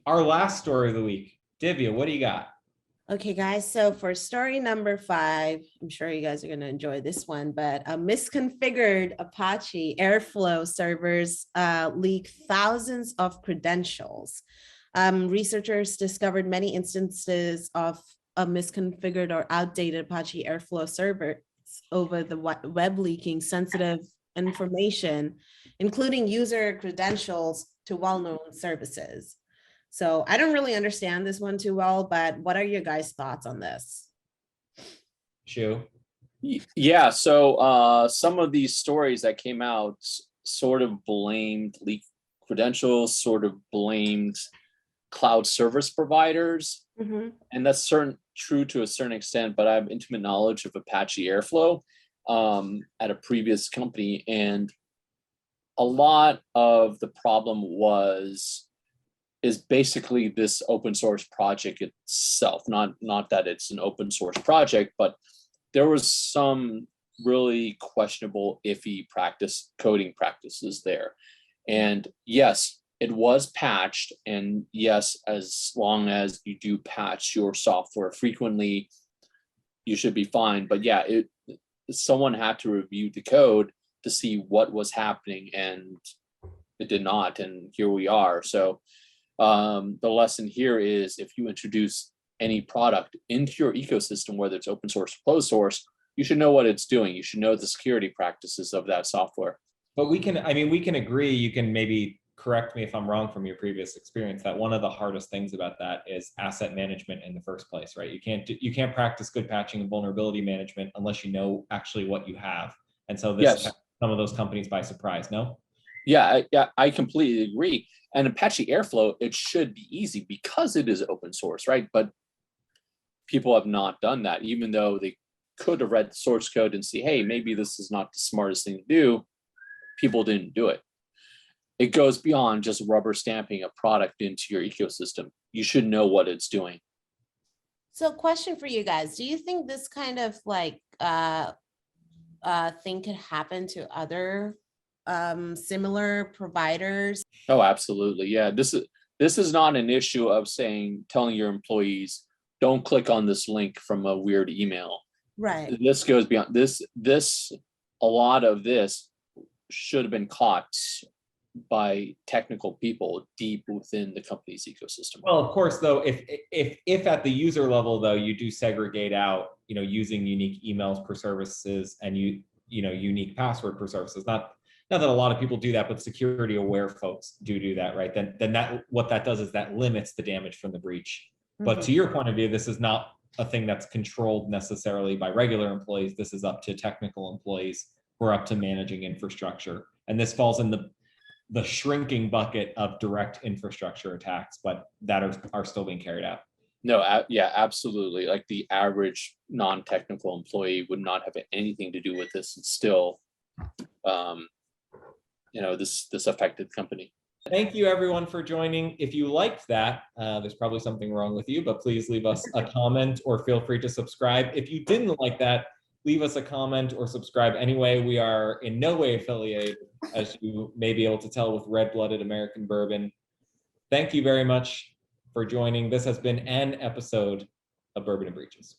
our last story of the week. Divya, what do you got? Okay, guys, so for story number 5, I'm sure you guys are going to enjoy this one, but misconfigured Apache Airflow servers leak thousands of credentials. Researchers discovered many instances of a misconfigured or outdated Apache Airflow servers over the web, leaking sensitive information, including user credentials to well-known services. So I don't really understand this one too well, but what are your guys' thoughts on this? Shu? Yeah, so some of these stories that came out sort of blamed leaked credentials, sort of blamed cloud service providers. And that's true to a certain extent, but I have intimate knowledge of Apache Airflow at a previous company. And a lot of the problem is basically this open source project itself, not that it's an open source project, but there was some really questionable, iffy coding practices there. And yes, it was patched. And yes, as long as you do patch your software frequently, you should be fine. But yeah, someone had to review the code to see what was happening, and it did not. And here we are. So the lesson here is, if you introduce any product into your ecosystem, whether it's open source or closed source, you should know what it's doing. You should know the security practices of that software. But we can agree, you can maybe correct me if I'm wrong from your previous experience, that one of the hardest things about that is asset management in the first place, right? You can't practice good patching and vulnerability management unless you know actually what you have. And so this took some of those companies by surprise, no? Yeah, I completely agree. And Apache Airflow, it should be easy because it is open source, right? But people have not done that, even though they could have read the source code and see, hey, maybe this is not the smartest thing to do. People didn't do it. It goes beyond just rubber stamping a product into your ecosystem. You should know what it's doing. So question for you guys, do you think this kind of like thing could happen to other similar providers? Oh, absolutely. Yeah, this is not an issue of telling your employees, don't click on this link from a weird email. Right. This goes beyond this. A lot of this should have been caught by technical people deep within the company's ecosystem. Well, of course, though, if at the user level, though, you do segregate out, using unique emails per services and unique password per services. Not that a lot of people do that, but security aware folks do that, right? Then what that does is that limits the damage from the breach. But to your point of view, this is not a thing that's controlled necessarily by regular employees. This is up to technical employees who are up to managing infrastructure. And this falls in the shrinking bucket of direct infrastructure attacks, but that are still being carried out. No, yeah, absolutely. Like the average non-technical employee would not have anything to do with this. It's still, this affected the company. Thank you, everyone, for joining. If you liked that, there's probably something wrong with you, but please leave us a comment or feel free to subscribe. If you didn't like that, leave us a comment or subscribe anyway. We are in no way affiliated, as you may be able to tell, with red-blooded American bourbon. Thank you very much for joining. This has been an episode of Bourbon and Breaches.